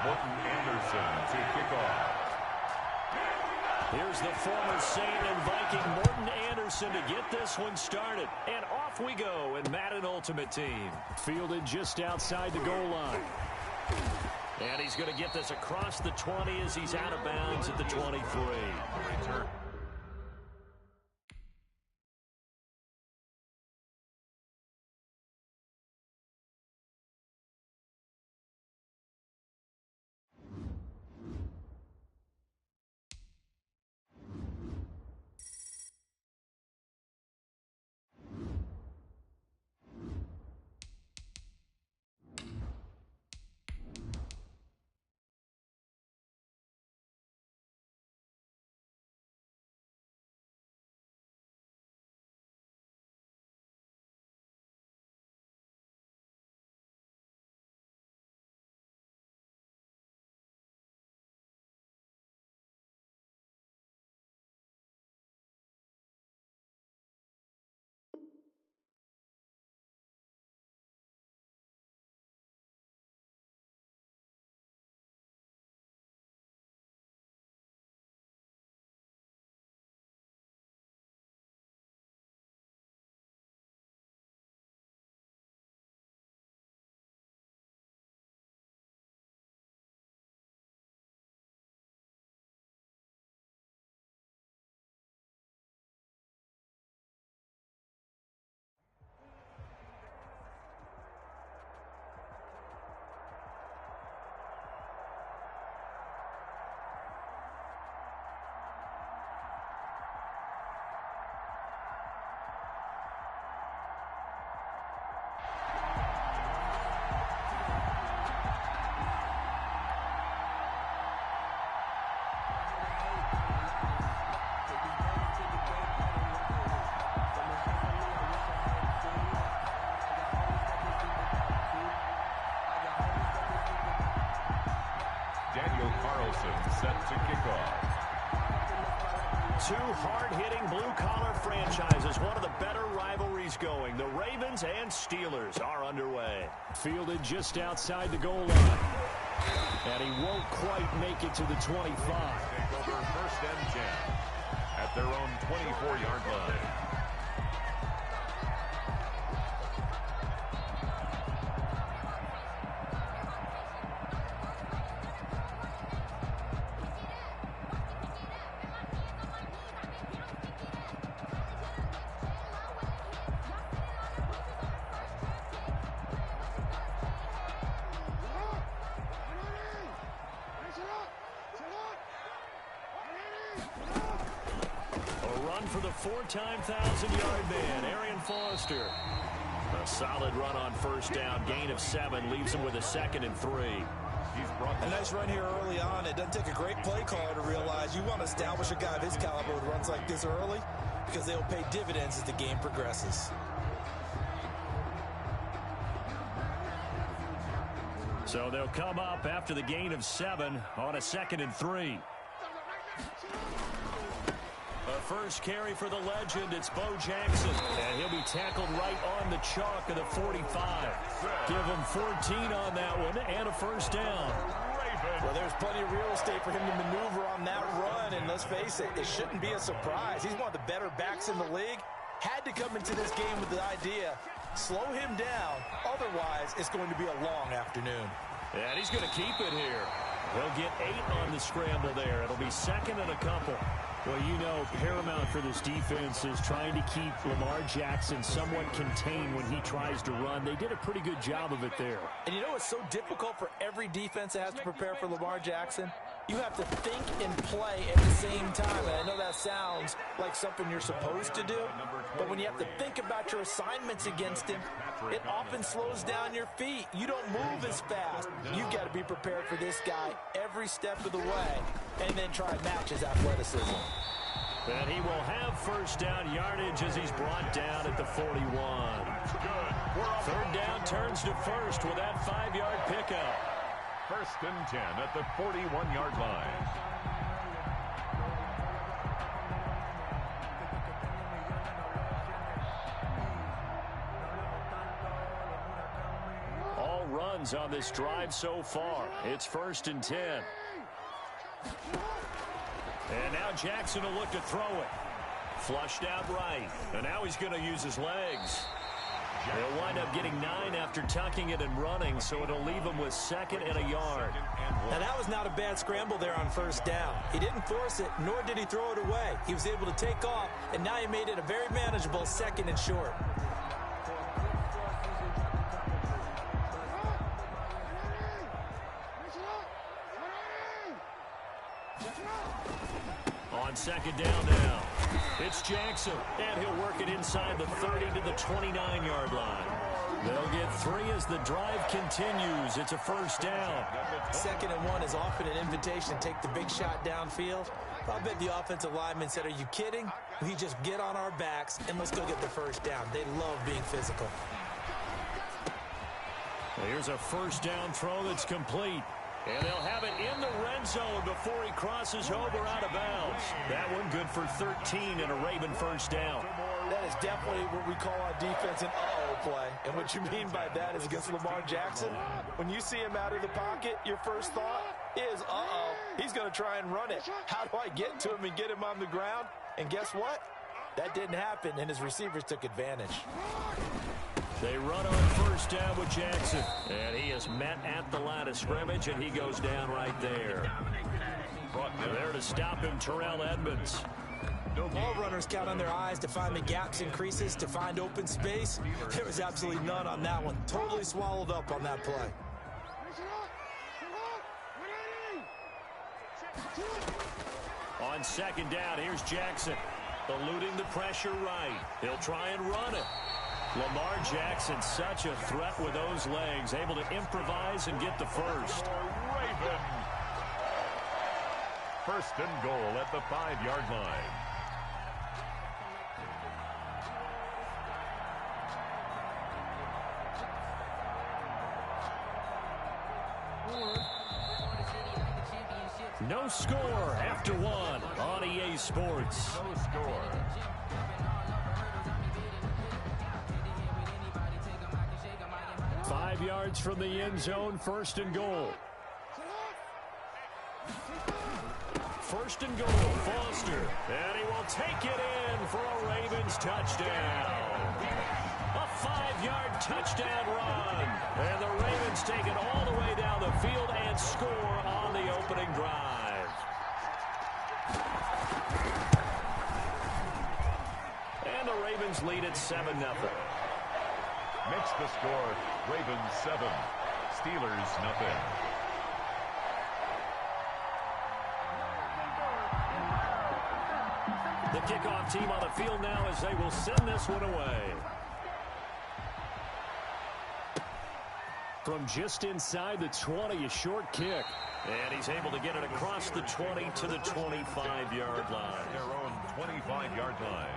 Morton Anderson to kick off. Here's the former Saint and Viking Morton Anderson to get this one started. And off we go in Madden Ultimate Team. Fielded just outside the goal line. And he's going to get this across the 20 as he's out of bounds at the 23. Return. Daniel Carlson set to kick off. Two hard-hitting blue-collar franchises, one of the better rivalries going. The Ravens and Steelers are underway. Fielded just outside the goal line. And he won't quite make it to the 25. Take over first and 10 at their own 24-yard line. For the four-time 1,000-yard man, Arian Foster. A solid run on first down. Gain of 7 leaves him with a 2nd and 3. A nice run here early on. It doesn't take a great play caller to realize you want to establish a guy of his caliber with runs like this early because they'll pay dividends as the game progresses. So they'll come up after the gain of 7 on a 2nd and 3. First carry for the legend, it's Bo Jackson. And he'll be tackled right on the chalk of the 45. Give him 14 on that one and a first down. Well, there's plenty of real estate for him to maneuver on that run. And let's face it, it shouldn't be a surprise. He's one of the better backs in the league. Had to come into this game with the idea, slow him down. Otherwise, it's going to be a long afternoon. And he's going to keep it here. He'll get 8 on the scramble there. It'll be 2nd and a couple. Well, you know, paramount for this defense is trying to keep Lamar Jackson somewhat contained when he tries to run. They did a pretty good job of it there. And you know it's so difficult for every defense that has to prepare for Lamar Jackson? You have to think and play at the same time. And I know that sounds like something you're supposed to do, but when you have to think about your assignments against him, it often slows down your feet. You don't move as fast. You've got to be prepared for this guy every step of the way and then try and match his athleticism. And he will have first down yardage as he's brought down at the 41. Third down turns to first with that 5-yard pickup. First and 10 at the 41-yard line. downs on this drive so far. It's 1st and 10. And now Jackson will look to throw it. Flushed out right. And now he's going to use his legs. They'll wind up getting 9 after tucking it and running, so it'll leave him with 2nd and a yard. Now, that was not a bad scramble there on 1st down. He didn't force it, nor did he throw it away. He was able to take off, and now he made it a very manageable 2nd and short. On 2nd down now, it's Jackson, and he'll work it inside the 30 to the 29-yard line. They'll get 3 as the drive continues. It's a 1st down. 2nd and 1 is often an invitation to take the big shot downfield. I bet the offensive lineman said, "Are you kidding? We just get on our backs and let's go get the 1st down." They love being physical. Here's a 1st down throw that's complete. And they'll have it in the red zone before he crosses over out of bounds. That one good for 13 and a Raven 1st down. That is definitely what we call on defense an uh-oh play. And what you mean by that is against Lamar Jackson, when you see him out of the pocket, your first thought is, uh-oh, he's going to try and run it. How do I get to him and get him on the ground? And guess what? That didn't happen, and his receivers took advantage. They run on 1st down with Jackson. And he is met at the line of scrimmage, and he goes down right there. There to stop him, Terrell Edmunds. All runners count on their eyes to find the gaps and creases, to find open space. There was absolutely none on that one. Totally swallowed up on that play. On 2nd down, here's Jackson. Eluding the pressure right. He'll try and run it. Lamar Jackson, such a threat with those legs, able to improvise and get the 1st. Raven. 1st and goal at the 5-yard line. No score after 1 on EA Sports. No score. Five yards from the end zone, 1st and goal. 1st and goal, Foster. And he will take it in for a Ravens touchdown. A 5-yard touchdown run. And the Ravens take it all the way down the field and score on the opening drive. And the Ravens lead at 7-0. Makes the score Ravens 7, Steelers nothing. The kickoff team on the field now as they will send this one away. From just inside the 20, a short kick. And he's able to get it across the 20 to the 25-yard line. Their own 25-yard line.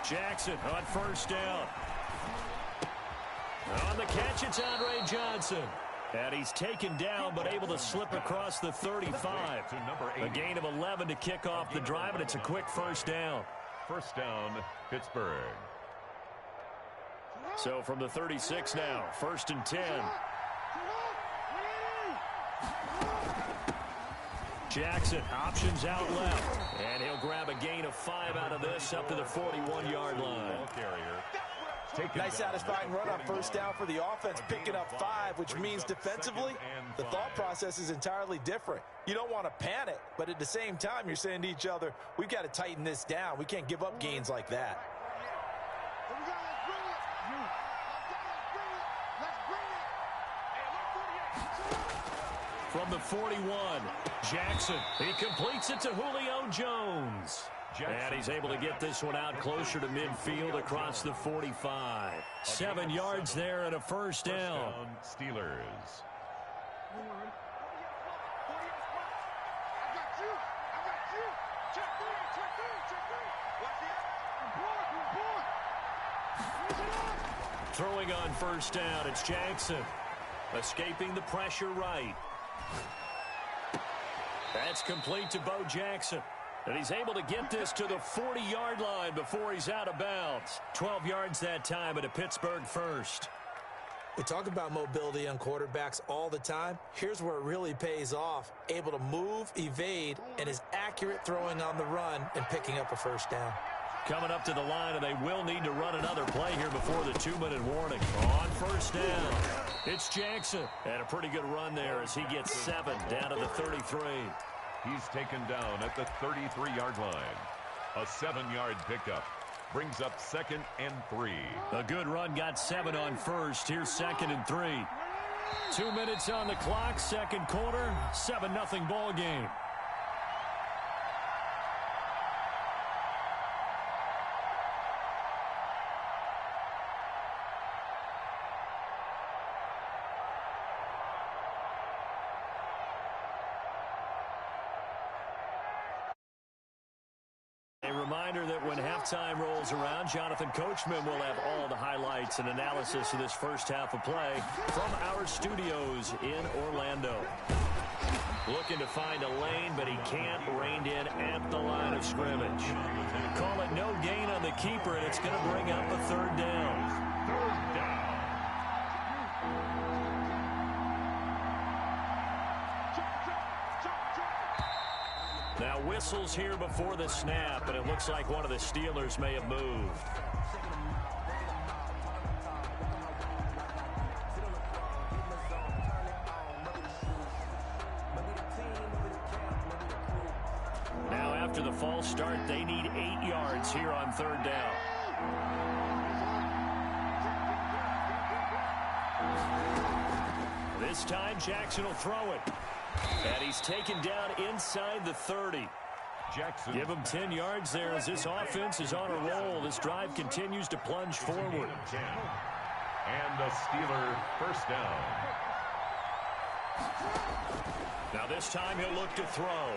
Jackson on 1st down. On the catch, it's Andre Johnson. And he's taken down, but able to slip across the 35. A gain of 11 to kick off the drive, and it's a quick 1st down. 1st down, Pittsburgh. So from the 36 now, 1st and 10. Jackson, options out left. And he'll grab a gain of 5 out of this up to the 41-yard line. Nice satisfying run on 1st down for the offense, picking up 5, which means defensively, the thought process is entirely different. You don't want to panic, but at the same time, you're saying to each other, we've got to tighten this down. We can't give up gains like that. From the 41, Jackson, he completes it to Julio Jones. And he's able to get this one out closer to midfield across the 45. 7 yards there and a 1st down. Steelers. Throwing on first down, it's Jackson. Escaping the pressure right. That's complete to Bo Jackson. And he's able to get this to the 40-yard line before he's out of bounds. 12 yards that time at a Pittsburgh first. We talk about mobility on quarterbacks all the time. Here's where it really pays off. Able to move, evade, and is accurate throwing on the run and picking up a first down. Coming up to the line, and they will need to run another play here before the 2-minute warning. On first down, it's Jackson. And a pretty good run there as he gets 7 down to the 33. He's taken down at the 33-yard line. A 7-yard pickup brings up 2nd and 3. A good run got 7 on first. Here's 2nd and 3. 2 minutes on the clock, second quarter, 7-0 ball game. A reminder that when halftime rolls around, Jonathan Coachman will have all the highlights and analysis of this first half of play from our studios in Orlando. Looking to find a lane, but he can't. Reined in at the line of scrimmage. Call it no gain on the keeper, and it's going to bring up a third down. Now whistles here before the snap, and it looks like one of the Steelers may have moved. Now after the false start, they need 8 yards here on third down. This time Jackson will throw it. And he's taken down inside the 30. Jackson. Give him 10 yards there as this offense is on a roll. This drive continues to plunge forward. And a Steeler first down. Now this time he'll look to throw.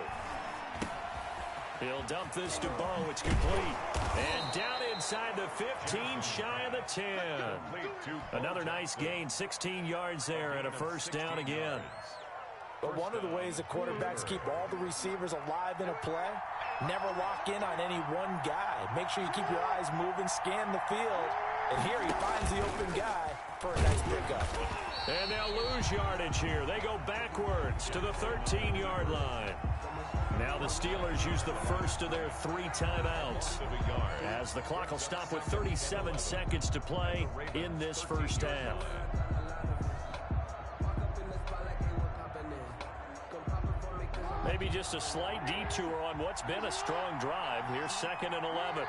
He'll dump this to Bo. It's complete. And down inside the 15, shy of the 10. Another nice gain, 16 yards there and a first down again. But one of the ways the quarterbacks keep all the receivers alive in a play, never lock in on any one guy. Make sure you keep your eyes moving, scan the field, and here he finds the open guy for a nice pickup. And they'll lose yardage here. They go backwards to the 13-yard line. Now the Steelers use the first of their 3 timeouts as the clock will stop with 37 seconds to play in this first half. Maybe just a slight detour on what's been a strong drive. Here's 2nd and 11.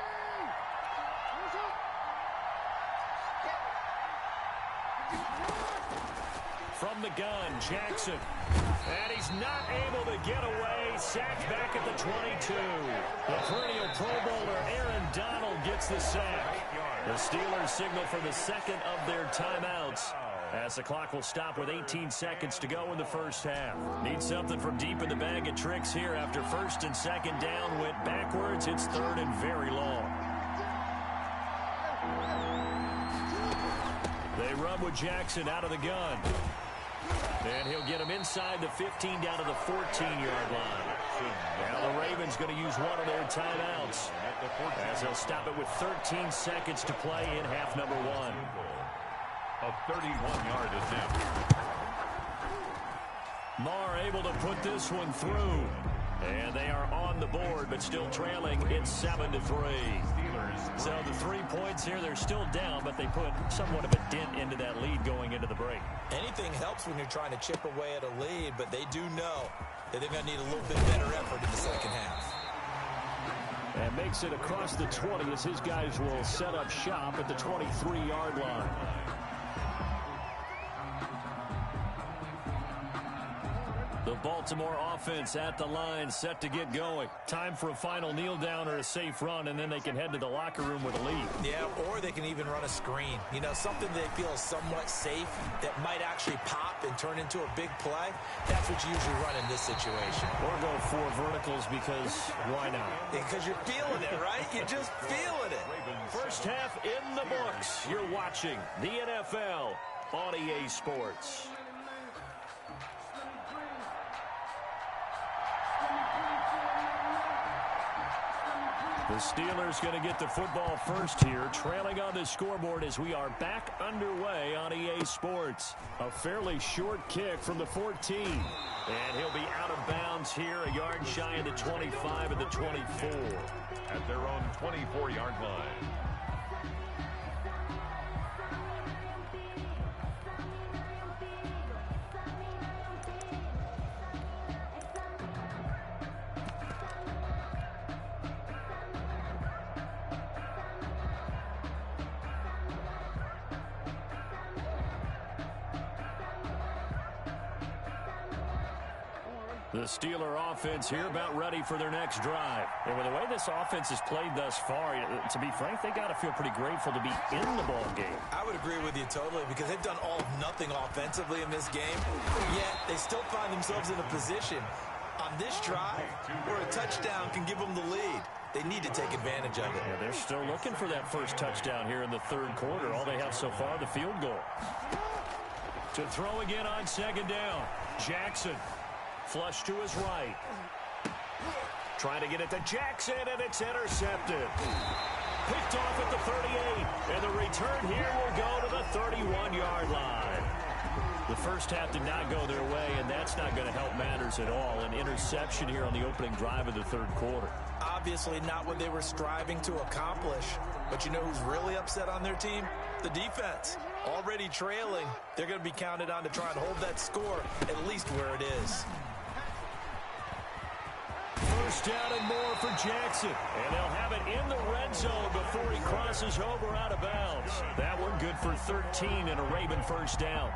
From the gun, Jackson. And he's not able to get away. Sacked back at the 22. The perennial Pro Bowler Aaron Donald gets the sack. The Steelers signal for the second of their timeouts, as the clock will stop with 18 seconds to go in the first half. Need something from deep in the bag of tricks here after 1st and 2nd down. Went backwards. It's 3rd and very long. They run with Jackson out of the gun. And he'll get him inside the 15 down to the 14-yard line. Now the Ravens going to use one of their timeouts, as they'll stop it with 13 seconds to play in half number 1. A 31-yard attempt. Marr able to put this one through. And they are on the board, but still trailing. It's 7-3. So the 3 points here, they're still down, but they put somewhat of a dent into that lead going into the break. Anything helps when you're trying to chip away at a lead, but they do know that they're going to need a little bit better effort in the second half. And makes it across the 20 as his guys will set up shop at the 23-yard line. They'll Baltimore offense at the line, set to get going. Time for a final kneel down or a safe run, and then they can head to the locker room with a lead. Yeah, or they can even run a screen. You know, something they feel is somewhat safe that might actually pop and turn into a big play. That's what you usually run in this situation. Or go 4 verticals because why not? Because you're feeling it, right? You're just feeling it. First half in the books. You're watching the NFL on EA Sports. The Steelers going to get the football first here, trailing on the scoreboard as we are back underway on EA Sports. A fairly short kick from the 14. And he'll be out of bounds here, a yard shy of the 25 and the 24. At their own 24-yard line. The Steeler offense here about ready for their next drive. And with the way this offense has played thus far, to be frank, they got to feel pretty grateful to be in the ball game. I would agree with you totally because they've done all of nothing offensively in this game, yet they still find themselves in a position on this drive where a touchdown can give them the lead. They need to take advantage of it. Yeah, they're still looking for that first touchdown here in the third quarter. All they have so far, the field goal. To throw again on second down. Jackson. Flush to his right. Trying to get it to Jackson, and it's intercepted. Picked off at the 38, and the return here will go to the 31-yard line. The first half did not go their way, and that's not going to help matters at all. An interception here on the opening drive of the third quarter. Obviously not what they were striving to accomplish. But you know who's really upset on their team? The defense. Already trailing, they're going to be counted on to try and hold that score at least where it is. First down and more for Jackson. And they'll have it in the red zone before he crosses over out of bounds. That one good for 13 and a Raven first down.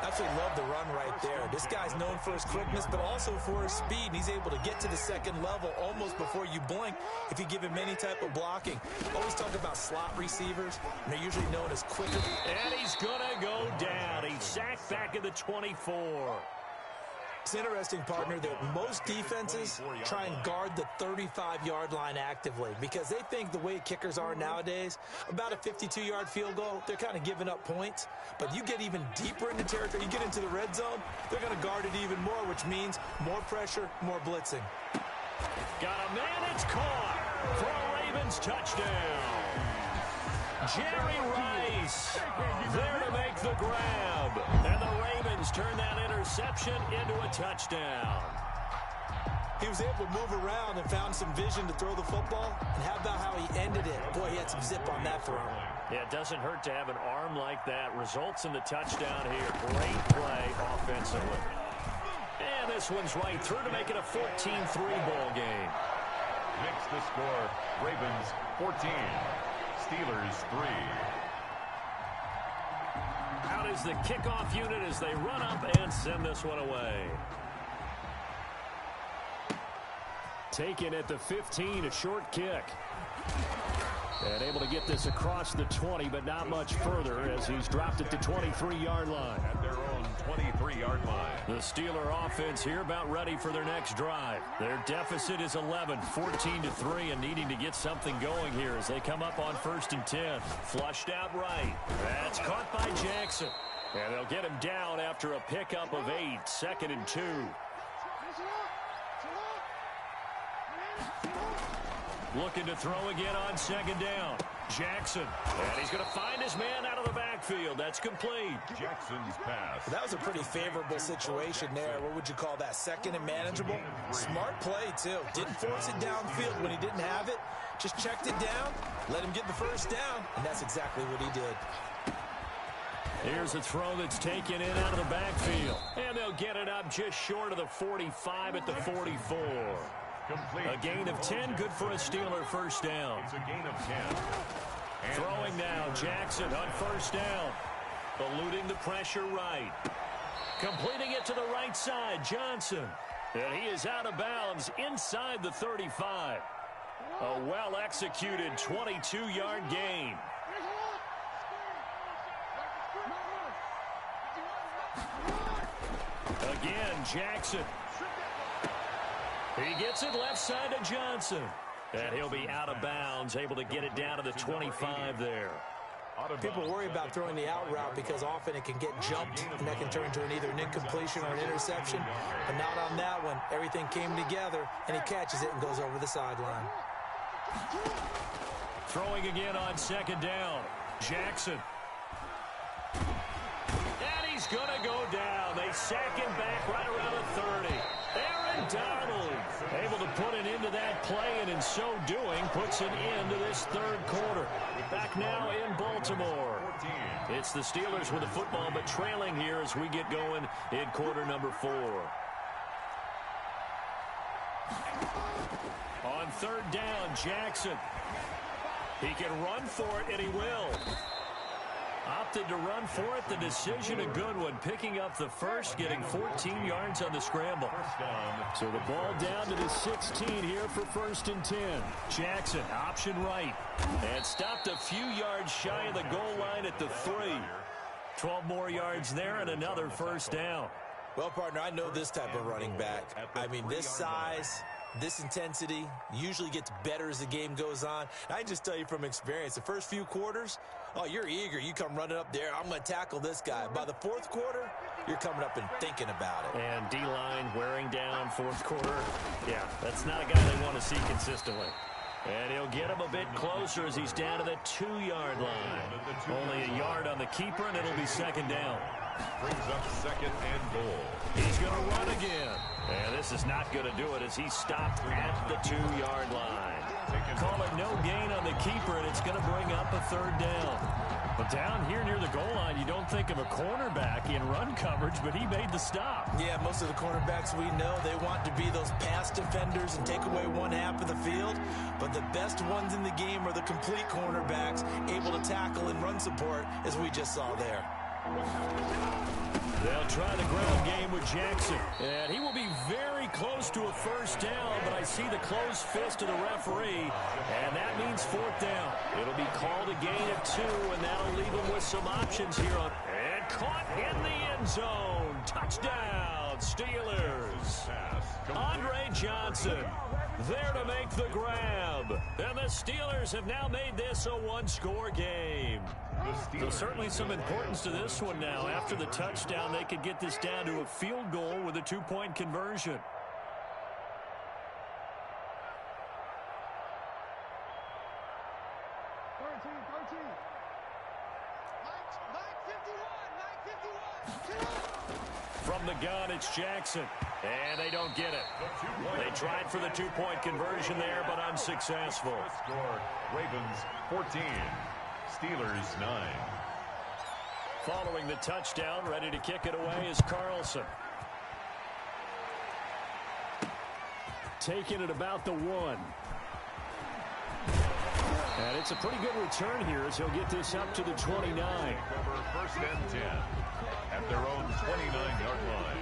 Absolutely love the run right there. This guy's known for his quickness, but also for his speed. And he's able to get to the second level almost before you blink if you give him any type of blocking. Always talk about slot receivers, and they're usually known as quicker. And he's going to go down. He's sacked back at the 24. It's interesting, partner, that most defenses try and guard the 35-yard line actively because they think the way kickers are nowadays, about a 52-yard field goal, they're kind of giving up points. But you get even deeper into territory, you get into the red zone, they're going to guard it even more, which means more pressure, more blitzing. Got a man, it's caught for a Ravens touchdown. Jerry Rice there to make the grab. And the Ravens turn that interception into a touchdown. He was able to move around and found some vision to throw the football. And how about how he ended it? Boy, he had some zip on that throw. Yeah, it doesn't hurt to have an arm like that. Results in the touchdown here. Great play offensively. And this one's right through to make it a 14-3 ball game. Makes the score Ravens 14. Steelers 3. Out is the kickoff unit as they run up and send this one away. Taken at the 15, a short kick. And able to get this across the 20, but not much further as he's dropped at the 23-yard line. At their own 23-yard line. The Steeler offense here about ready for their next drive. Their deficit is 11, 14-3, and needing to get something going here as they come up on 1st and 10. Flushed out right. That's caught by Jackson. And they'll get him down after a pickup of 8, 2nd and 2. Looking to throw again on 2nd down. Jackson. And he's going to find his man out of the backfield. That's complete. Jackson's pass. That was a pretty favorable situation there. What would you call that? 2nd and manageable? Smart play, too. Didn't force it downfield when he didn't have it. Just checked it down, let him get the first down, and that's exactly what he did. Here's a throw that's taken in out of the backfield. And they'll get it up just short of the 45 at the 44. Complete. A gain of 10, good for a Steeler first down. It's a gain of 10. Throwing now, Jackson on 1st down. Eluding the pressure right. Completing it to the right side, Johnson. And he is out of bounds inside the 35. A well-executed 22-yard gain. Again, Jackson. He gets it left side to Johnson. And he'll be out of bounds, able to get it down to the 25 there. People worry about throwing the out route because often it can get jumped, and that can turn into either an incompletion or an interception. But not on that one. Everything came together, and he catches it and goes over the sideline. Throwing again on second down. Jackson. And he's going to go down. They sack him back right around the 30. Aaron Donald able to put an end to that play, and in so doing puts an end to this third quarter. Back now in Baltimore. It's the Steelers with the football, but trailing here as we get going in quarter number 4. On third down, Jackson. He can run for it, and he will. Opted to run for it. The decision a good one. Picking up the first, getting 14 yards on the scramble. So the ball down to the 16 here for 1st and 10. Jackson, option right. And stopped a few yards shy of the goal line at the 3. 12 more yards there and another first down. Well, partner, I know this type of running back. I mean, this size, this intensity usually gets better as the game goes on. I can just tell you from experience, the first few quarters, oh, you're eager. You come running up there. I'm going to tackle this guy. By the fourth quarter, you're coming up and thinking about it. And D-line wearing down fourth quarter. Yeah, that's not a guy they want to see consistently. And he'll get him a bit closer as he's down to the 2-yard line. Only a yard on the keeper, and it'll be second down. Brings up second and goal. He's going to run again. And this is not going to do it as he stopped at the 2-yard line. Call it no gain on the keeper, and it's going to bring up a third down. But down here near the goal line, you don't think of a cornerback in run coverage, but he made the stop. Yeah, most of the cornerbacks we know, they want to be those pass defenders and take away one half of the field. But the best ones in the game are the complete cornerbacks, able to tackle and run support, as we just saw there. They'll try the ground game with Jackson. And he will be very close to a first down, but I see the closed fist of the referee, and that means fourth down. It'll be called a gain of 2, and that'll leave him with some options here on. And caught in the end zone. Touchdown, Steelers. Andre Johnson there to make the grab. And the Steelers have now made this a 1-score game. So certainly some importance to this one now. After the touchdown, they could get this down to a field goal with a 2-point conversion. From the gun, it's Jackson. And they don't get it. They tried for the 2-point conversion there, but unsuccessful. Score, Ravens 14. Steelers 9. Following the touchdown, ready to kick it away is Carlson. Taking it about the 1. And it's a pretty good return here as he'll get this up to the 29. 1st and 10 at their own 29-yard line.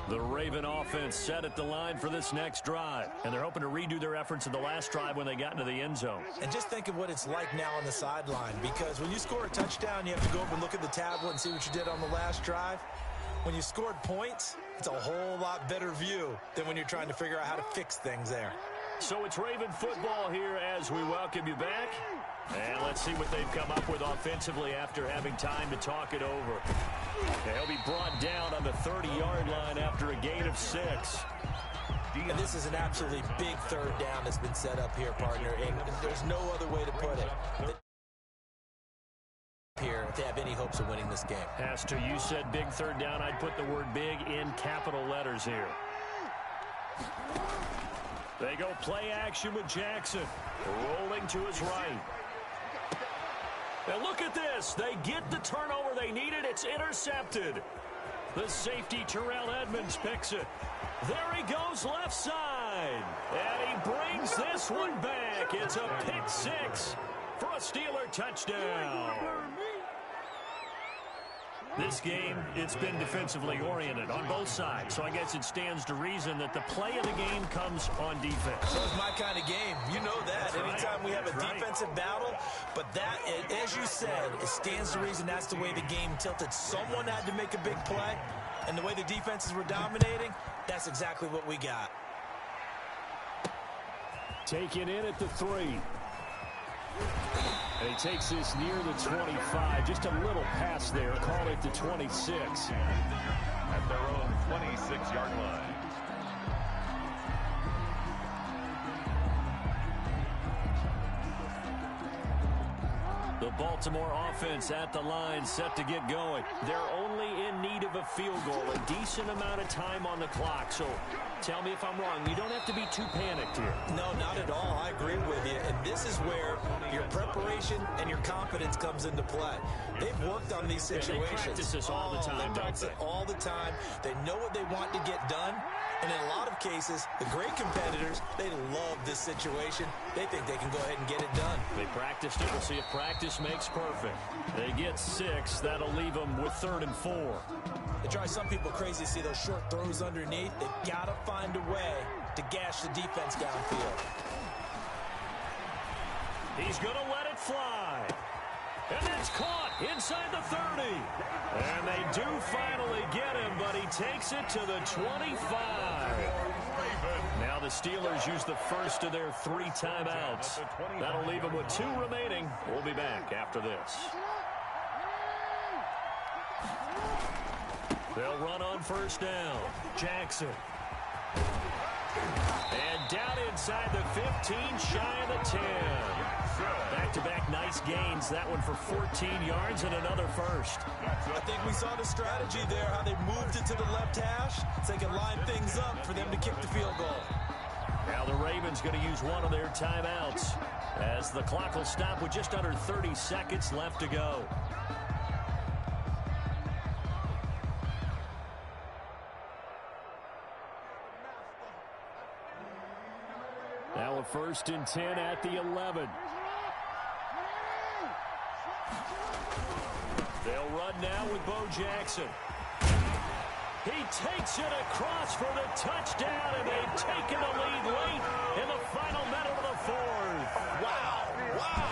The Raven offense set at the line for this next drive. And they're hoping to redo their efforts in the last drive when they got into the end zone. And just think of what it's like now on the sideline, because when you score a touchdown, you have to go over and look at the tablet and see what you did on the last drive. When you scored points, it's a whole lot better view than when you're trying to figure out how to fix things there. So it's Raven football here as we welcome you back. And let's see what they've come up with offensively after having time to talk it over. They'll be brought down on the 30-yard line after a gain of 6. And this is an absolutely big third down that's been set up here, partner. And there's no other way to put it. Here, if they have any hopes of winning this game. Pastor, you said big third down. I'd put the word big in capital letters here. They go play action with Jackson. Rolling to his right. And look at this. They get the turnover they needed. It's intercepted. The safety, Terrell Edmonds, picks it. There he goes left side. And he brings this one back. It's a pick 6. for a Steeler touchdown. This game, it's been defensively oriented on both sides, so I guess it stands to reason that the play of the game comes on defense. So it's my kind of game. You know that. That's anytime right. we have a That's defensive battle, but that, as you said, it stands to reason that's the way the game tilted. Someone had to make a big play, and the way the defenses were dominating, that's exactly what we got. Taken in at the 3. And he takes this near the 25. Just a little pass there. Call it the 26. At their own 26-yard line. The Baltimore offense at the line, set to get going. They're only in need of a field goal, a decent amount of time on the clock. So tell me if I'm wrong. You don't have to be too panicked here. No, not at all. I agree with you. And this is where your preparation and your confidence comes into play. They've worked on these situations. They practice this all the time, They practice it all the time. They know what they want to get done. And in a lot of cases, the great competitors, they love this situation. They think they can go ahead and get it done. They practiced it. We'll see if practice makes perfect. They get 6. That'll leave them with 3rd and 4. It drives some people crazy to see those short throws underneath. They've got to find a way to gash the defense downfield. He's going to let it fly. And it's caught inside the 30. And they do finally get him, but he takes it to the 25. Now the Steelers use the first of their 3 timeouts. That'll leave them with 2 remaining. We'll be back after this. They'll run on first down. Jackson. And down inside the 15, shy of the 10. Back-to-back nice gains. That one for 14 yards and another first. I think we saw the strategy there, how they moved it to the left hash so they could line things up for them to kick the field goal. Now the Ravens going to use one of their timeouts as the clock will stop with just under 30 seconds left to go. Now a 1st and 10 at the 11. They'll run now with Bo Jackson. He takes it across for the touchdown, and they've taken the lead late in the final minute of the 4th. Wow, wow.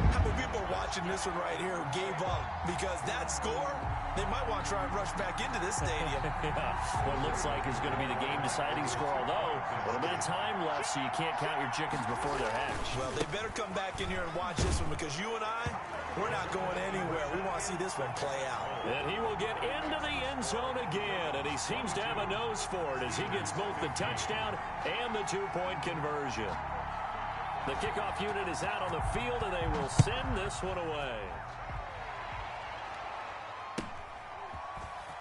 How many people are watching this one right here who gave up? Because that score, they might want to try and rush back into this stadium. Yeah, what looks like is going to be the game-deciding score, although a little bit of time left, so you can't count your chickens before they're hatched. Well, they better come back in here and watch this one, because you and I, we're not going anywhere. We want to see this one play out. And he will get into the end zone again, and he seems to have a nose for it as he gets both the touchdown and the 2-point conversion. The kickoff unit is out on the field, and they will send this one away.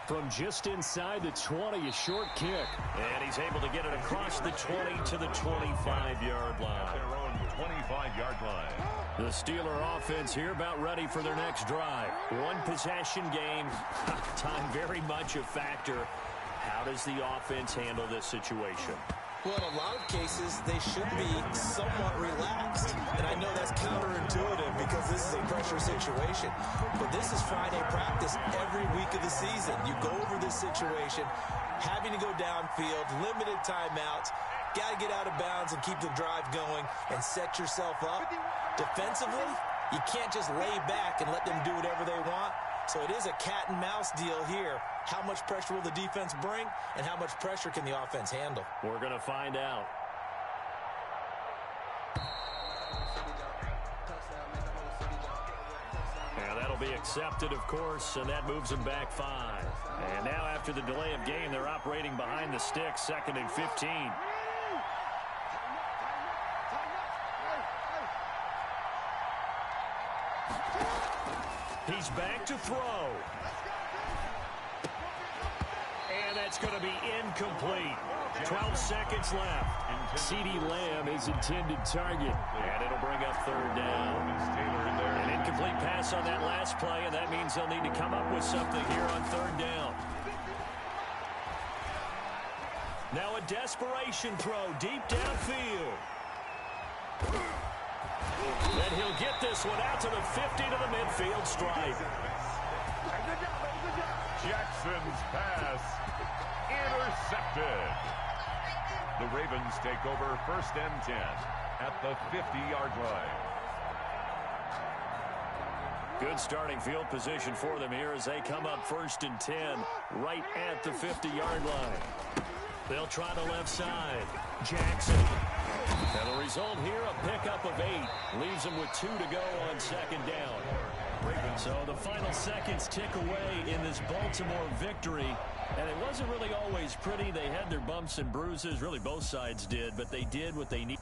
From just inside the 20, a short kick. And he's able to get it across the 20 to the 25-yard line. Their own 25-yard line. The Steeler offense here about ready for their next drive. One possession game. Time very much a factor. How does the offense handle this situation? Well, in a lot of cases, they should be somewhat relaxed. And I know that's counterintuitive because this is a pressure situation. But this is Friday practice every week of the season. You go over this situation, having to go downfield, limited timeouts, got to get out of bounds and keep the drive going and set yourself up. Defensively, you can't just lay back and let them do whatever they want. So it is a cat and mouse deal here. How much pressure will the defense bring, and how much pressure can the offense handle? We're going to find out. And that'll be accepted, of course, and that moves them back 5. And now after the delay of game, they're operating behind the sticks, 2nd and 15. He's back to throw. And that's going to be incomplete. 12 seconds left. CeeDee Lamb is intended target. And it'll bring up 3rd down. An incomplete pass on that last play, and that means they'll need to come up with something here on 3rd down. Now a desperation throw deep downfield. And he'll get this one out to the 50 to the midfield stripe. Jackson's pass intercepted. The Ravens take over 1st and 10 at the 50-yard line. Good starting field position for them here as they come up 1st and 10 right at the 50-yard line. They'll try the left side. Jackson. And the result here, a pickup of 8. Leaves them with 2 to go on 2nd down. So the final seconds tick away in this Baltimore victory. And it wasn't really always pretty. They had their bumps and bruises. Really, both sides did. But they did what they needed.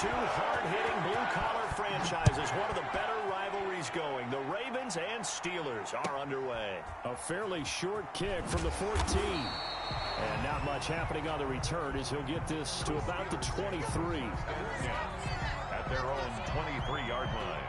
Two hard-hitting blue-collar franchises. One of the better rivalries going. The Ravens and Steelers are underway. A fairly short kick from the 14. And not much happening on the return as he'll get this to about the 23. At their own 23-yard line.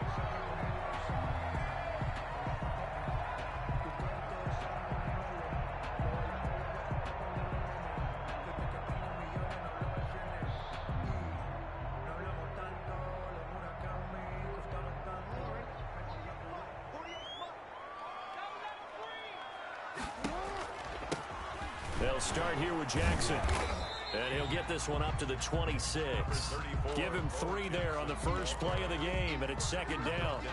They'll start here with Jackson. And he'll get this one up to the 26. Give him 3 there on the first play of the game, and it's second down.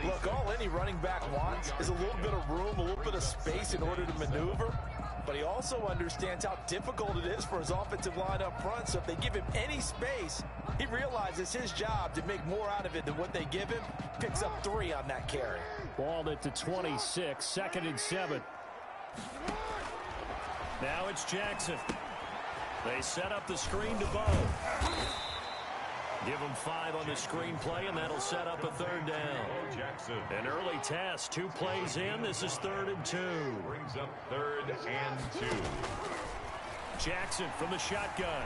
Look, all any running back wants is a little bit of room, a little bit of space in order to maneuver. But he also understands how difficult it is for his offensive line up front. So if they give him any space, he realizes his job to make more out of it than what they give him. Picks up 3 on that carry. Ball at the 26, second and 7. Now it's Jackson. They set up the screen to Bo. Give him 5 on the screen play, and that'll set up a third down. Jackson. An early test, 2 plays in. This is 3rd and 2. Brings up 3rd and 2. Jackson from the shotgun.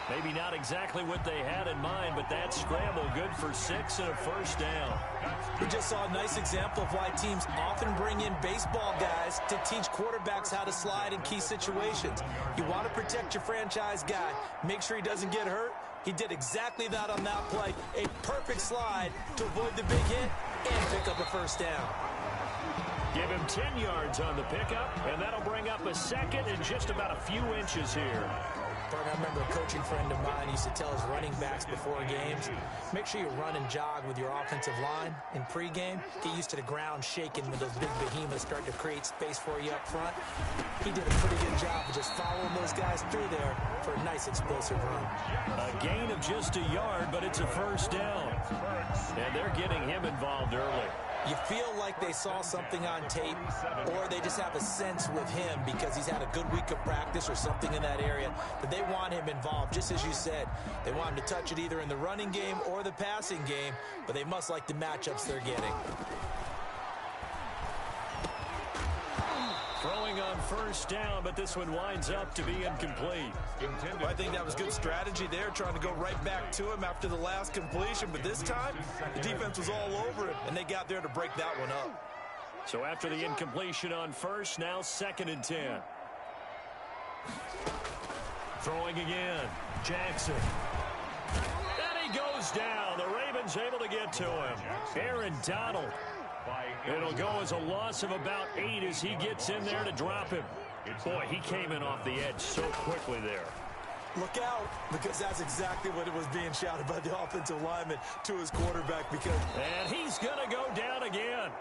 Maybe not exactly what they had in mind, but that scramble good for 6 and a first down. We just saw a nice example of why teams often bring in baseball guys to teach quarterbacks how to slide in key situations. You want to protect your franchise guy. Make sure he doesn't get hurt. He did exactly that on that play. A perfect slide to avoid the big hit and pick up a first down. Give him 10 yards on the pickup, and that'll bring up a second and just about a few inches here. I remember a coaching friend of mine used to tell his running backs before games, make sure you run and jog with your offensive line in pregame. Get used to the ground shaking when those big behemoths start to create space for you up front. He did a pretty good job of just following those guys through there for a nice explosive run. A gain of just a yard, but it's a first down. And they're getting him involved early. You feel like they saw something on tape, or they just have a sense with him because he's had a good week of practice or something in that area, that they want him involved. Just as you said, they want him to touch it either in the running game or the passing game, but they must like the matchups they're getting. Throwing on first down, but this one winds up to be incomplete. I think that was good strategy there, trying to go right back to him after the last completion. But this time, the defense was all over him, and they got there to break that one up. So after the incompletion on first, now 2nd and 10. Throwing again, Jackson. And he goes down. The Ravens able to get to him. Aaron Donald. It'll go as a loss of about 8 as he gets in there to drop him. Boy, he came in off the edge so quickly there. Look out, because that's exactly what it was being shouted by the offensive lineman to his quarterback. And he's going to go down again.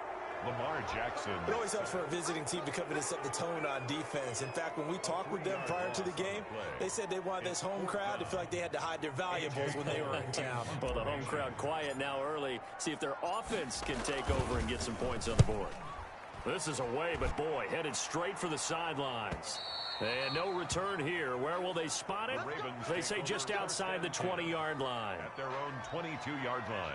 Lamar Jackson. It always helps for a visiting team to come in and set the tone on defense. In fact, when we talked with them prior to the game, they said they wanted this home crowd to feel like they had to hide their valuables when they were in town. Well, the home crowd quiet now early. See if their offense can take over and get some points on the board. This is away, but boy, headed straight for the sidelines. And no return here. Where will they spot it? They say just outside the 20-yard line. At their own 22-yard line.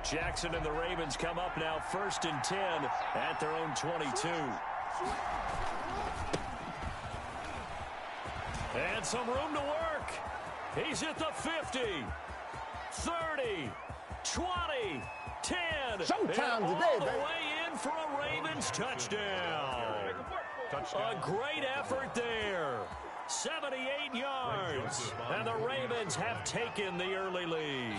Jackson and the Ravens come up now 1st and 10 at their own 22. And some room to work. He's at the 50, 30, 20, 10. Showtime all today, the baby. way in for a Ravens touchdown. A great effort there. 78 yards. And the Ravens have taken the early lead.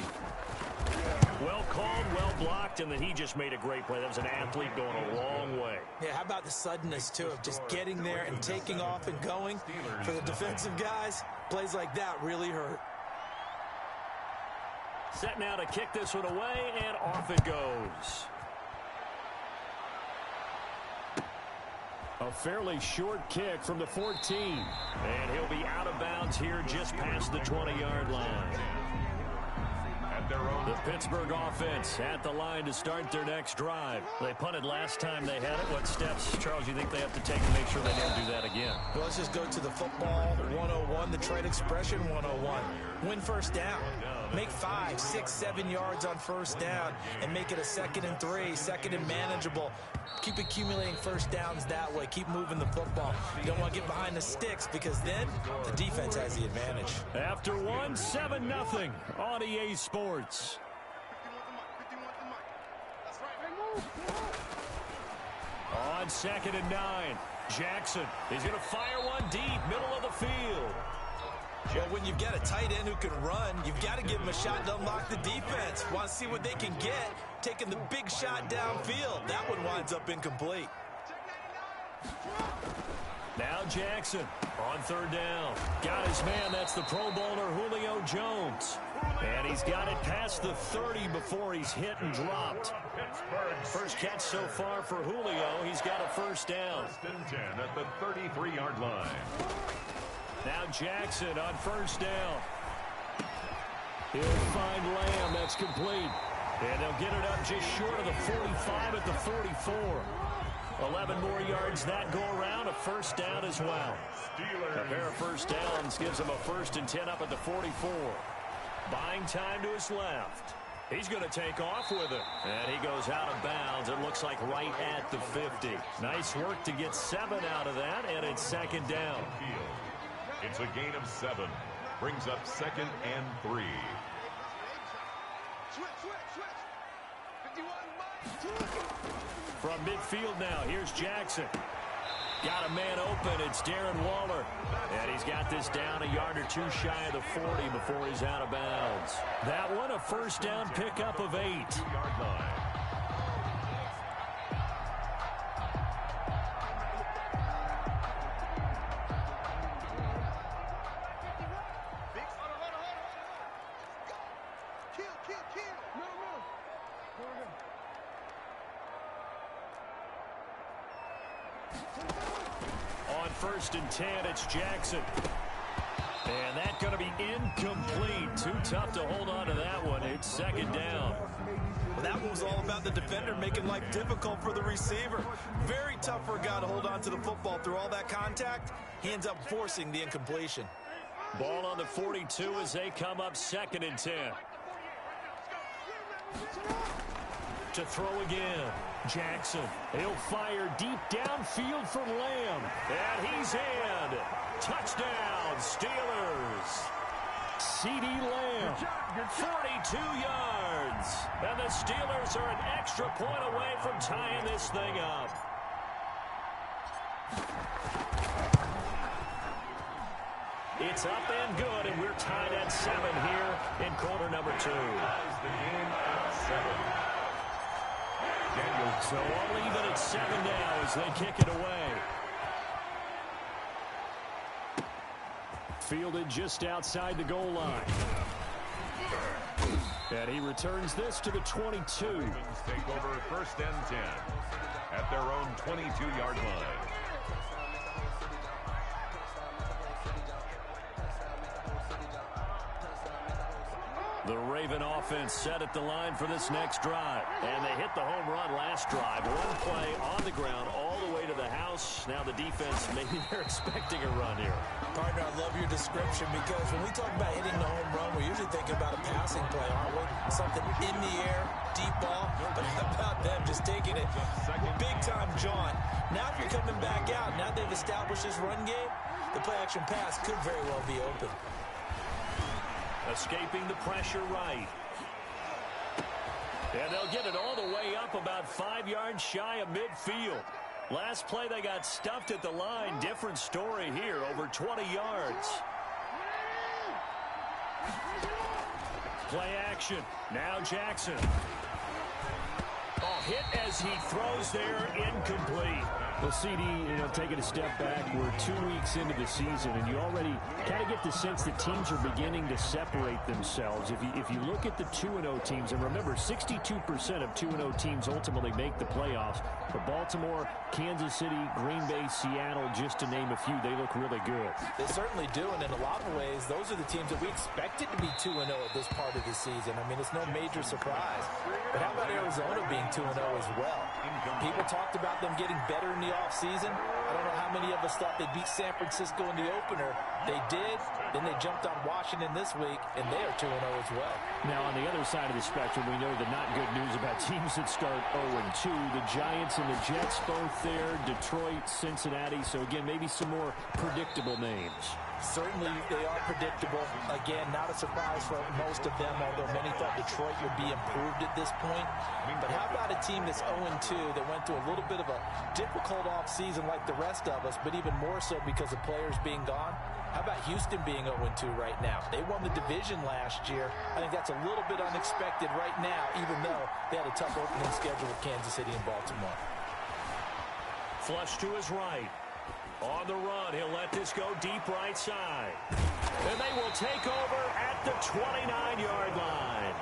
Well called, well blocked, and then he just made a great play. That was an athlete going a long way. Yeah, how about the suddenness, too, of just getting there and taking off and going? For the defensive guys, plays like that really hurt. Set now to kick this one away, and off it goes. A fairly short kick from the 14. And he'll be out of bounds here just past the 20-yard line. The Pittsburgh offense at the line to start their next drive. They punted last time they had it. What steps, Charles, you think they have to take to make sure they don't do that again? Well, let's just go to the football 101, the trade expression 101. Win first down. Make 5, 6, 7 yards on first down and make it a 2nd and 3, 2nd and manageable. Keep accumulating first downs that way. Keep moving the football. You don't want to get behind the sticks because then the defense has the advantage. After 1, 7-0 on EA Sports. On 2nd and 9, Jackson. He's going to fire one deep, middle of the field. Well, when you've got a tight end who can run, you've got to give him a shot to unlock the defense. Want to see what they can get, taking the big shot downfield. That one winds up incomplete. Now Jackson on 3rd down. Got his man. That's the Pro Bowler Julio Jones. And he's got it past the 30 before he's hit and dropped. First catch so far for Julio. He's got a first down. 10 at the 33-yard line. Now Jackson on 1st down. He'll find Lamb. That's complete. And they'll get it up just short of the 45 at the 44. 11 more yards that go around. A first down as well. A pair of first downs gives him a 1st and 10 up at the 44. Buying time to his left. He's going to take off with it. And he goes out of bounds. It looks like right at the 50. Nice work to get 7 out of that. And it's 2nd down. It's a gain of 7. Brings up 2nd and 3. From midfield now, here's Jackson. Got a man open. It's Darren Waller. And he's got this down a yard or 2 shy of the 40 before he's out of bounds. That one, a first down pickup of 8. 2-yard line. On 1st and 10, it's Jackson. And that's going to be incomplete. Too tough to hold on to that one. It's 2nd down. Well, that one was all about the defender making life difficult for the receiver. Very tough for a guy to hold on to the football through all that contact. He ends up forcing the incompletion. Ball on the 42 as they come up 2nd and 10. To throw again. Jackson. He'll fire deep downfield for Lamb. And he's in. Touchdown, Steelers. CeeDee Lamb. 42 yards. And the Steelers are an extra point away from tying this thing up. It's up and good, and we're tied at 7 here in quarter number 2. The game at 7. So all even at 7 now as they kick it away. Fielded just outside the goal line. And he returns this to the 22. Take over 1st and 10 at their own 22-yard line. The Raven offense set at the line for this next drive. And they hit the home run last drive. One play on the ground all the way to the house. Now the defense, maybe they're expecting a run here. Partner, I love your description because when we talk about hitting the home run, we're usually thinking about a passing play, aren't we? Something in the air, deep ball. But how about them just taking it big-time jaunt? Now if you're coming back out, now they've established this run game, the play-action pass could very well be open. Escaping the pressure right. And they'll get it all the way up about 5 yards shy of midfield. Last play they got stuffed at the line. Different story here, over 20 yards. Play action. Now Jackson. Oh, hit as he throws there, incomplete. Well, CD, taking a step back, we're 2 weeks into the season, and you already kind of get the sense that teams are beginning to separate themselves. If you look at the 2-0 teams, and remember, 62% of 2-0 teams ultimately make the playoffs. For Baltimore, Kansas City, Green Bay, Seattle, just to name a few, they look really good. They certainly do, and in a lot of ways, those are the teams that we expected to be 2-0 at this part of the season. I mean, it's no major surprise. But how about Arizona being 2-0 as well? People talked about them getting better in the offseason. I don't know how many of us thought they'd beat San Francisco in the opener. They did. Then they jumped on Washington this week, and they are 2-0 as well. Now, on the other side of the spectrum, we know the not good news about teams that start 0-2. The Giants and the Jets both there. Detroit, Cincinnati. So, again, maybe some more predictable names. Certainly, they are predictable. Again, not a surprise for most of them, although many thought Detroit would be improved at this point. But how about a team that's 0-2 that went through a little bit of a difficult offseason like the rest of us, but even more so because of players being gone? How about Houston being 0-2 right now? They won the division last year. I think that's a little bit unexpected right now, even though they had a tough opening schedule with Kansas City and Baltimore. Flush to his right. On the run, he'll let this go deep right side. And they will take over at the 29-yard line.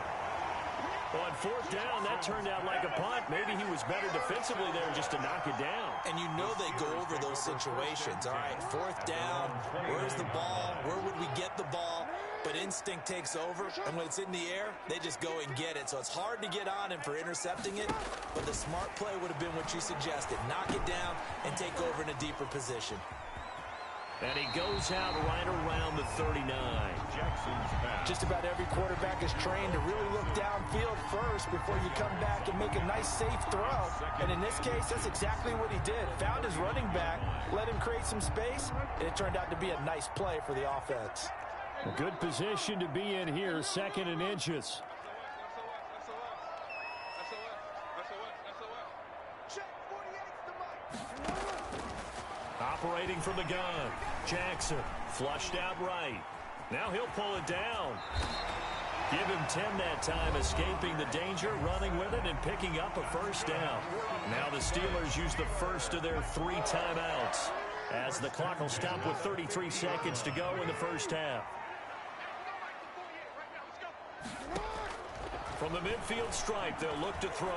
On fourth down, that turned out like a punt. Maybe he was better defensively there just to knock it down. And you know they go over those situations. All right, fourth down, where's the ball? Where would we get the ball? But instinct takes over, and when it's in the air, they just go and get it. So it's hard to get on him for intercepting it, but the smart play would have been what you suggested. Knock it down and take over in a deeper position. And he goes out right around the 39. Jackson's pass. Just about every quarterback is trained to really look downfield first before you come back and make a nice, safe throw. And in this case, that's exactly what he did. Found his running back, let him create some space, and it turned out to be a nice play for the offense. A good position to be in here, 2nd and inches. Operating from the gun. Jackson flushed out right. Now he'll pull it down. Give him 10 that time, escaping the danger, running with it, and picking up a first down. Now the Steelers use the first of their 3 timeouts as the clock will stop with 33 seconds to go in the first half. From the midfield stripe, they'll look to throw.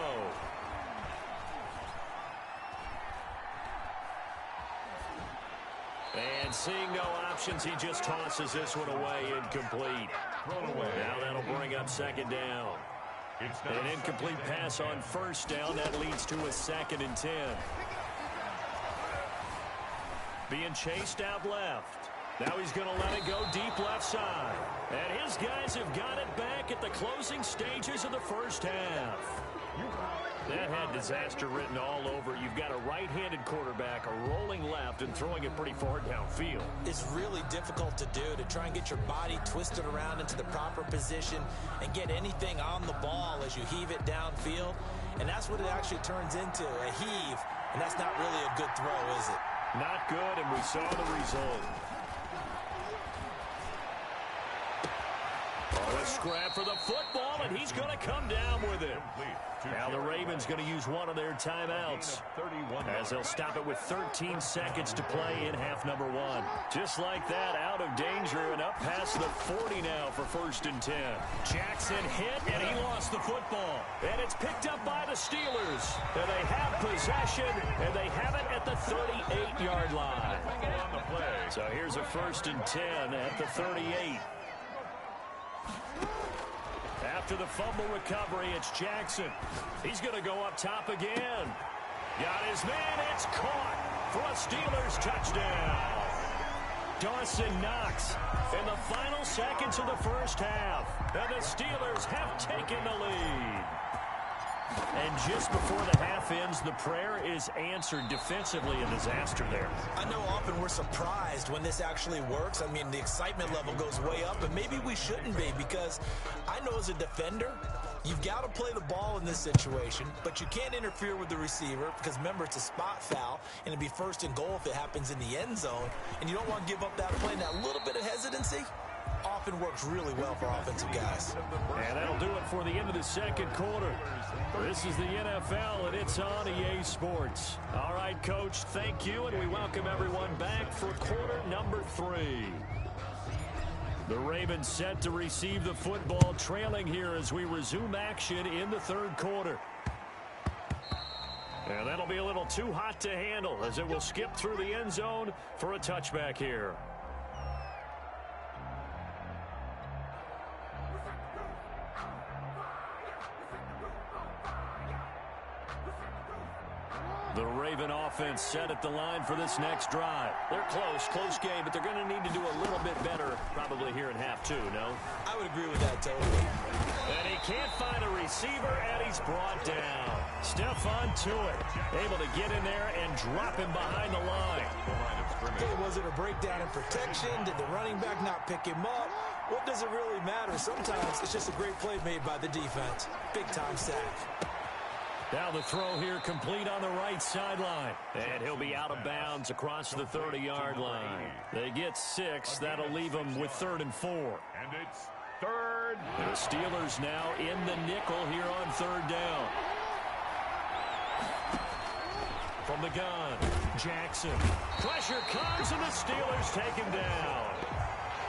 And seeing no options, he just tosses this one away, incomplete. Now that'll bring up 2nd down. An incomplete pass on first down. That leads to a 2nd and 10. Being chased out left. Now he's going to let it go deep left side. And his guys have got it back at the closing stages of the first half. That had disaster written all over. You've got a right-handed quarterback, a rolling left, and throwing it pretty far downfield. It's really difficult to do, to try and get your body twisted around into the proper position and get anything on the ball as you heave it downfield. And that's what it actually turns into, a heave. And that's not really a good throw, is it? Not good, and we saw the result. Oh, a scrap for the football, and he's going to come down with it. Now the Ravens going to use one of their timeouts as they'll stop it with 13 seconds to play in half number 1. Just like that, out of danger and up past the 40 now for 1st and 10. Jackson hit, and he lost the football. And it's picked up by the Steelers. And they have possession, and they have it at the 38-yard line. So here's a 1st and 10 at the 38. After the fumble recovery, it's Jackson. He's going to go up top again. Got his man. It's caught for a Steelers touchdown. Dawson Knox in the final seconds of the first half. And the Steelers have taken the lead. And just before the half ends, the prayer is answered. Defensively, a disaster there. I know often we're surprised when this actually works. I mean, the excitement level goes way up, and maybe we shouldn't be, because I know as a defender, you've got to play the ball in this situation, but you can't interfere with the receiver because, remember, it's a spot foul, and it'd be 1st and goal if it happens in the end zone, and you don't want to give up that play and that little bit of hesitancy. often works really well for offensive guys. And that'll do it for the end of the second quarter. This is the NFL, and it's on EA Sports. All right, Coach, thank you, and we welcome everyone back for quarter number 3. The Ravens set to receive the football, trailing here as we resume action in the third quarter. And that'll be a little too hot to handle as it will skip through the end zone for a touchback here. The Raven offense set at the line for this next drive. They're close game, but they're going to need to do a little bit better probably here in half 2, no? I would agree with that totally. And he can't find a receiver, and he's brought down. Stephon Tuitt able to get in there and drop him behind the line. Hey, was it a breakdown in protection? Did the running back not pick him up? What does it really matter? Sometimes it's just a great play made by the defense. Big-time sack. Now the throw here complete on the right sideline. And he'll be out of bounds across the 30-yard line. They get 6. That'll leave them with 3rd and 4. And it's 3rd. The Steelers now in the nickel here on 3rd down. From the gun, Jackson. Pressure comes, and the Steelers take him down.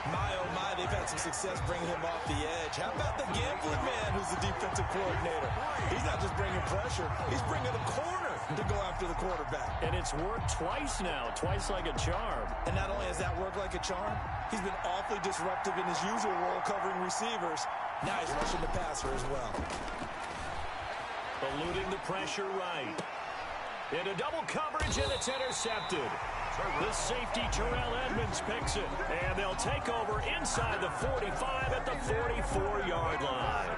My, oh my, they've had some success bringing him off the edge. How about the gambling man who's the defensive coordinator? He's not just bringing pressure, he's bringing a corner to go after the quarterback. And it's worked twice now, twice like a charm. And not only has that worked like a charm, he's been awfully disruptive in his usual role covering receivers. Now he's rushing the passer as well. Eluding the pressure right. Into double coverage, and it's intercepted. The safety, Terrell Edmonds, picks it. And they'll take over inside the 45 at the 44-yard line.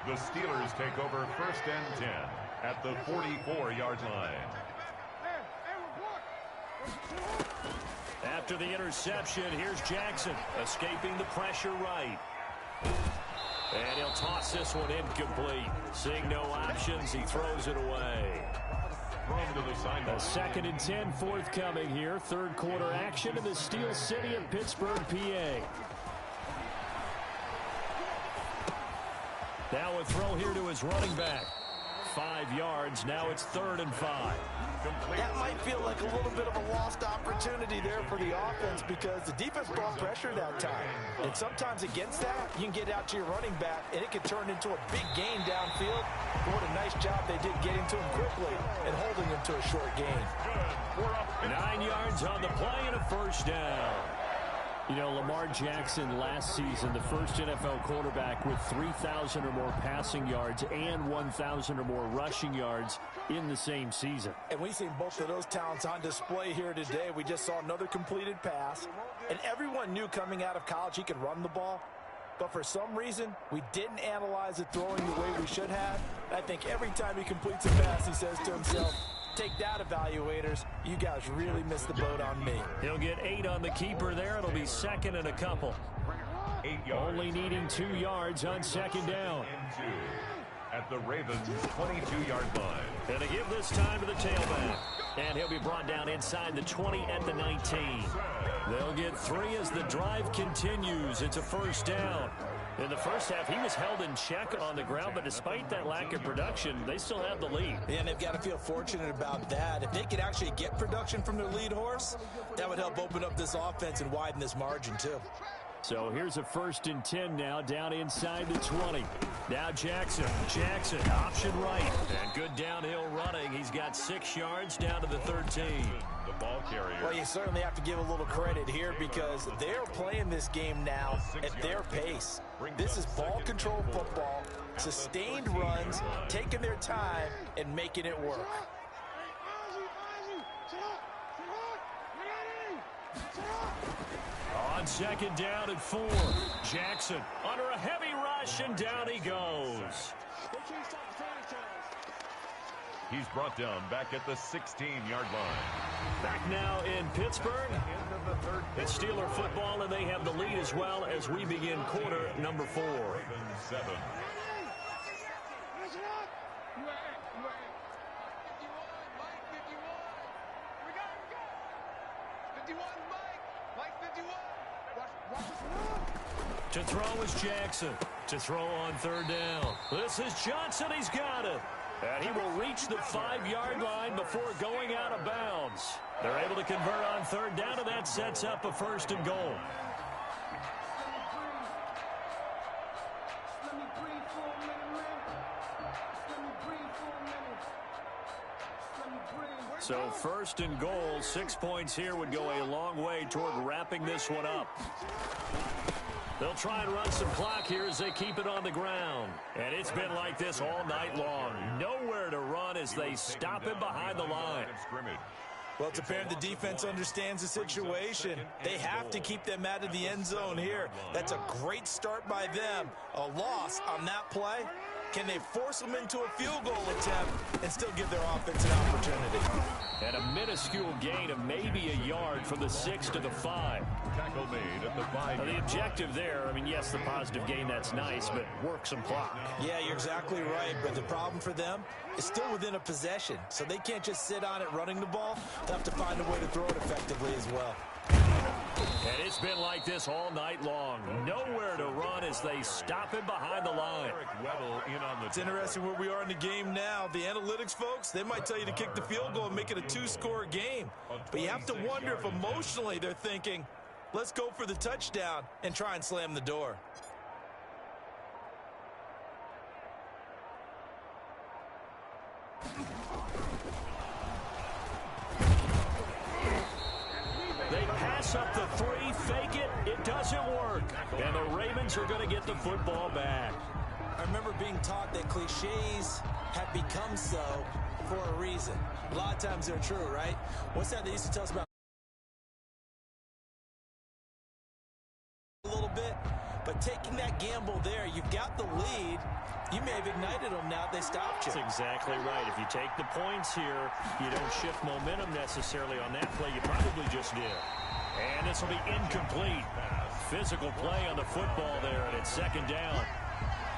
The Steelers take over 1st and 10 at the 44-yard line. After the interception, here's Jackson escaping the pressure right. And he'll toss this one incomplete. Seeing no options, he throws it away. To the sideline. A 2nd and 10 forthcoming here. 3rd quarter action in the Steel City of Pittsburgh, PA. Now a throw here to his running back. 5 yards. Now it's 3rd and 5. That might feel like a little bit of a lost opportunity there for the offense because the defense brought pressure that time. And sometimes against that, you can get out to your running back, and it can turn into a big gain downfield. But what a nice job they did getting to him quickly and holding him to a short gain. 9 yards on the play and a 1st down. You know, Lamar Jackson last season, the first NFL quarterback with 3,000 or more passing yards and 1,000 or more rushing yards in the same season. And we've seen both of those talents on display here today. We just saw another completed pass. And everyone knew coming out of college he could run the ball. But for some reason, we didn't analyze it throwing the way we should have. I think every time he completes a pass, he says to himself, take that, evaluators. You guys really missed the boat on me. He'll get 8 on the keeper there. It'll be 2nd and a couple. 8 yards. Only needing 2 yards on 2nd down. At the Ravens' 22-yard line. And to give this time to the tailback. And he'll be brought down inside the 20 at the 19. They'll get 3 as the drive continues. It's a 1st down. In the first half, he was held in check on the ground, but despite that lack of production, they still have the lead. And they've got to feel fortunate about that. If they could actually get production from their lead horse, that would help open up this offense and widen this margin, too. So here's a 1st and 10 now, down inside the 20. Now Jackson, option right. And good downhill running. He's got 6 yards down to the 13. The ball carrier. Well, you certainly have to give a little credit here because they're playing this game now at their pace. This is ball control football, sustained runs, taking their time, and making it work. On 2nd down and 4. Jackson under a heavy rush, and down he goes. He's brought down back at the 16-yard line. Back now in Pittsburgh. It's Steeler football, and they have the lead as well as we begin quarter number 4. 7. To throw is Jackson. To throw on third down. This is Johnson. He's got it. And he will reach the 5-yard line before going out of bounds. They're able to convert on third down, and that sets up a 1st and goal. So 1st and goal, 6 points here would go a long way toward wrapping this one up. They'll try and run some clock here as they keep it on the ground. And it's been like this all night long. Nowhere to run as they stop him behind the line. Well, it's apparent the defense understands the situation. They have to keep them out of the end zone here. That's a great start by them. A loss on that play. Can they force them into a field goal attempt and still give their offense an opportunity? And a minuscule gain of maybe a yard from the 6 to the 5. Tackle made at the 5. The objective there, I mean, yes, the positive gain, that's nice, but work some clock. Yeah, you're exactly right, but the problem for them is still within a possession, so they can't just sit on it running the ball. They'll have to find a way to throw it effectively as well. And it's been like this all night long. Nowhere to run as they stop him behind the line. It's interesting where we are in the game now. The analytics folks, they might tell you to kick the field goal and make it a 2-score game. But you have to wonder if emotionally they're thinking, let's go for the touchdown and try and slam the door. They pass up the 3, fake it, it doesn't work. And the Ravens are going to get the football back. I remember being taught that cliches have become so for a reason. A lot of times they're true, right? What's that they used to tell us about a little bit? But taking that gamble there, you've got the lead. You may have ignited them now they stopped you. That's exactly right. If you take the points here, you don't shift momentum necessarily on that play. You probably just did. And this will be incomplete. Physical play on the football there, and it's 2nd down.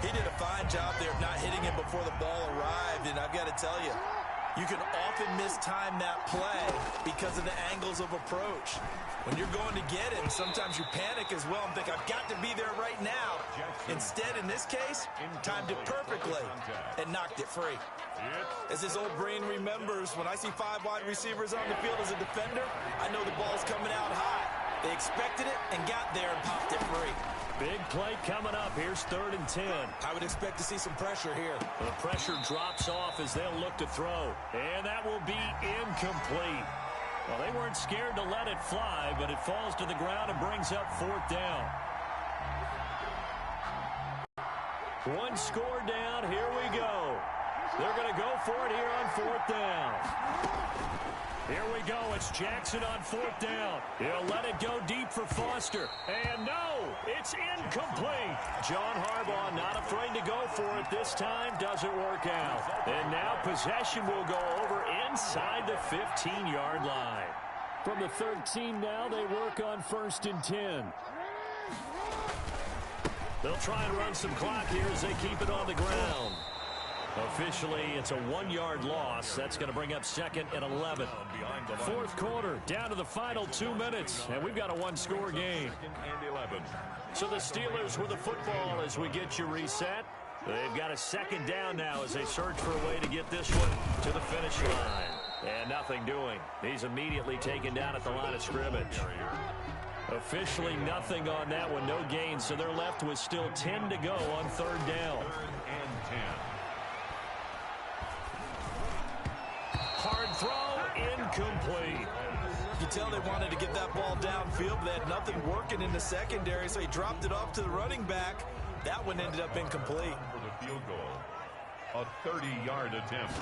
He did a fine job there of not hitting it before the ball arrived, and I've got to tell you, you can often mistime that play because of the angles of approach. When you're going to get him, sometimes you panic as well and think, I've got to be there right now. Instead, in this case, timed it perfectly and knocked it free. As his old brain remembers, when I see 5 wide receivers on the field as a defender, I know the ball's coming out high. They expected it and got there and popped it free. Big play coming up. Here's 3rd and 10. I would expect to see some pressure here. The pressure drops off as they'll look to throw. And that will be incomplete. Well, they weren't scared to let it fly, but it falls to the ground and brings up 4th down. 1 score down. Here we go. They're going to go for it here on 4th down. Here we go. It's Jackson on 4th down. He'll let it go deep for Foster. And no, it's incomplete. John Harbaugh not afraid to go for it this time. Doesn't work out. And now possession will go over inside the 15-yard line. From the 13 now, they work on 1st and 10. They'll try and run some clock here as they keep it on the ground. Officially, it's a 1-yard loss. That's going to bring up 2nd and 11. 4th quarter, down to the final 2 minutes, and we've got a 1-score game. So the Steelers with the football as we get you reset. They've got a 2nd down now as they search for a way to get this one to the finish line. And nothing doing. He's immediately taken down at the line of scrimmage. Officially nothing on that one, no gain, so they're left with still 10 to go on 3rd down. Hard throw, incomplete. You can tell they wanted to get that ball downfield, but they had nothing working in the secondary, so he dropped it off to the running back. That one ended up incomplete. For the field goal, a 30-yard attempt.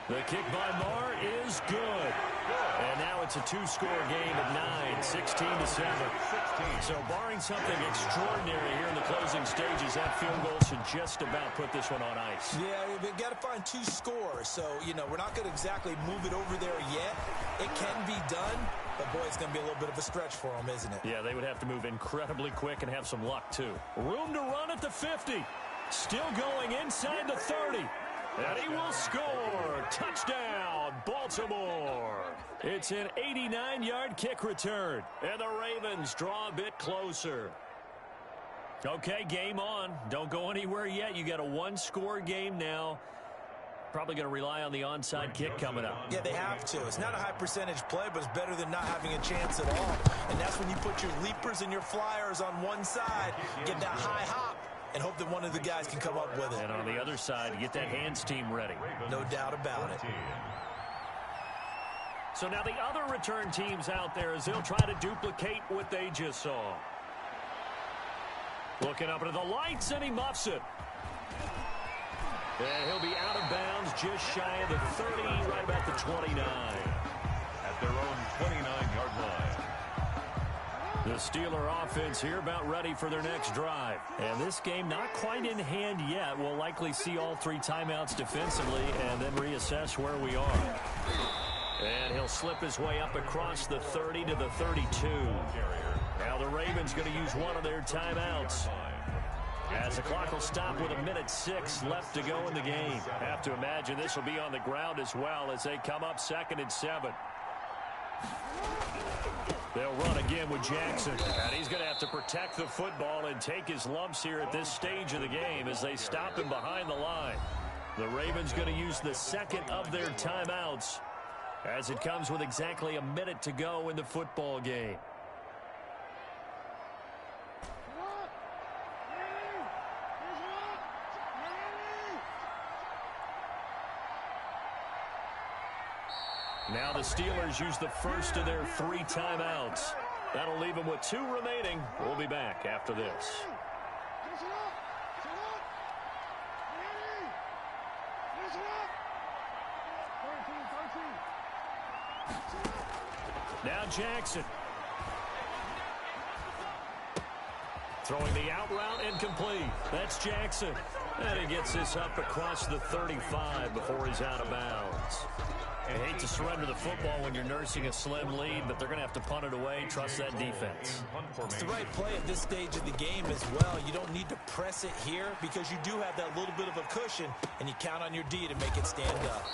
The kick by Marr is good. And now it's a 2-score game at 9, 16-7. So barring something extraordinary here in the closing stages, that field goal should just about put this one on ice. Yeah, we've got to find 2 scores. So, you know, we're not going to exactly move it over there yet. It can be done, but boy, it's going to be a little bit of a stretch for them, isn't it? Yeah, they would have to move incredibly quick and have some luck, too. Room to run at the 50. Still going inside the 30. And he will score. Touchdown, Baltimore. It's an 89-yard kick return, and the Ravens draw a bit closer. Okay, game on. Don't go anywhere yet. You got a one-score game now. Probably going to rely on the onside kick coming up. Yeah, they have to. It's not a high percentage play, but it's better than not having a chance at all. And that's when you put your leapers and your flyers on one side, get that high hop, and hope that one of the guys can come up with it. And on the other side, get that hands team ready. No doubt about it. So now the other return teams out there as they'll try to duplicate what they just saw. Looking up into the lights, and he muffs it. And he'll be out of bounds just shy of the 30, right about the 29. At their own 29-yard line. The Steeler offense here about ready for their next drive. And this game not quite in hand yet. We'll likely see all three timeouts defensively and then reassess where we are. And he'll slip his way up across the 30 to the 32. Now the Ravens going to use one of their timeouts. As the clock will stop with 1:06 left to go in the game. Have to imagine this will be on the ground as well as they come up 2nd and 7. They'll run again with Jackson. And he's going to have to protect the football and take his lumps here at this stage of the game as they stop him behind the line. The Ravens going to use the second of their timeouts as it comes with exactly a minute to go in the football game. Now the Steelers use the first of their 3 timeouts. That'll leave them with 2 remaining. We'll be back after this. Now Jackson. Throwing the out route incomplete. That's Jackson. And he gets this up across the 35 before he's out of bounds. I hate to surrender the football when you're nursing a slim lead, but they're going to have to punt it away. Trust that defense. It's the right play at this stage of the game as well. You don't need to press it here because you do have that little bit of a cushion, and you count on your D to make it stand up.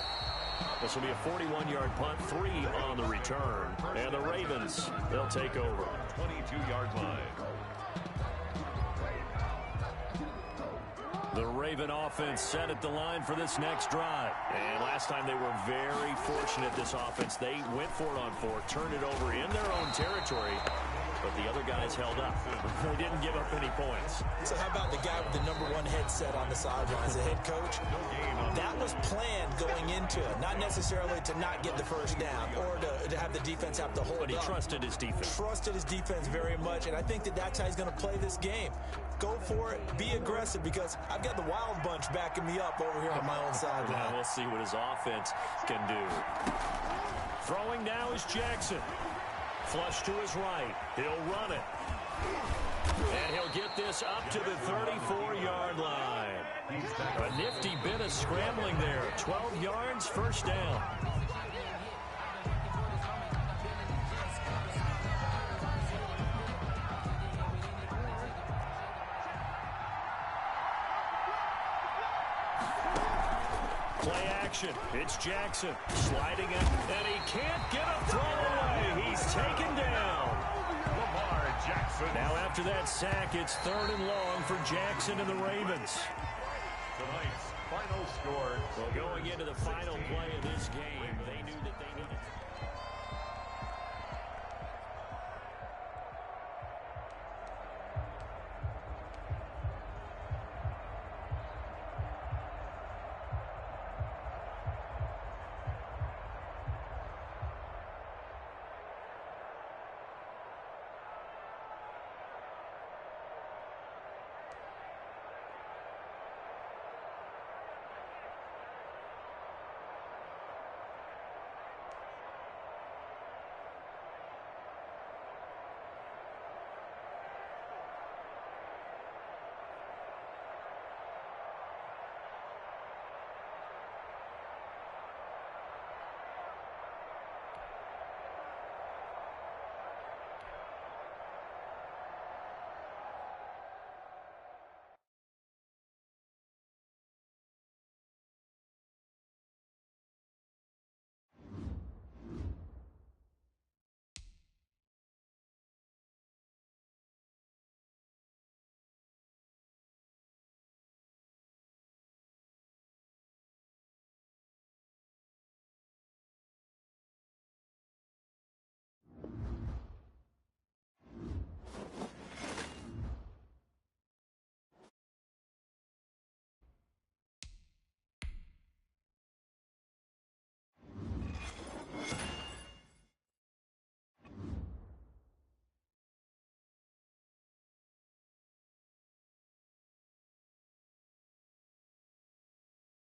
This will be a 41-yard punt, 3 on the return. And the Ravens, they'll take over. 22-yard line. The Raven offense set at the line for this next drive. And last time they were very fortunate, this offense. They went for it on 4, turned it over in their own territory, but the other guys held up. They didn't give up any points. So how about the guy with the #1 headset on the sidelines, the head coach? That was planned going into it, not necessarily to not get the first down or to have the defense have to hold up. But he trusted his defense. Trusted his defense very much, and I think that that's how he's going to play this game. Go for it, be aggressive, because I've got the Wild Bunch backing me up over here on my own sideline. Now we'll see what his offense can do. Throwing now is Jackson. Flush to his right. He'll run it. And he'll get this up to the 34-yard line. A nifty bit of scrambling there. 12 yards, first down. Play action. It's Jackson sliding up, and he can't get a throw away. He's taken down. Lamar Jackson. Now after that sack, it's 3rd and long for Jackson and the Ravens. Tonight's final score. Well, going into the final play of this game, they knew that they needed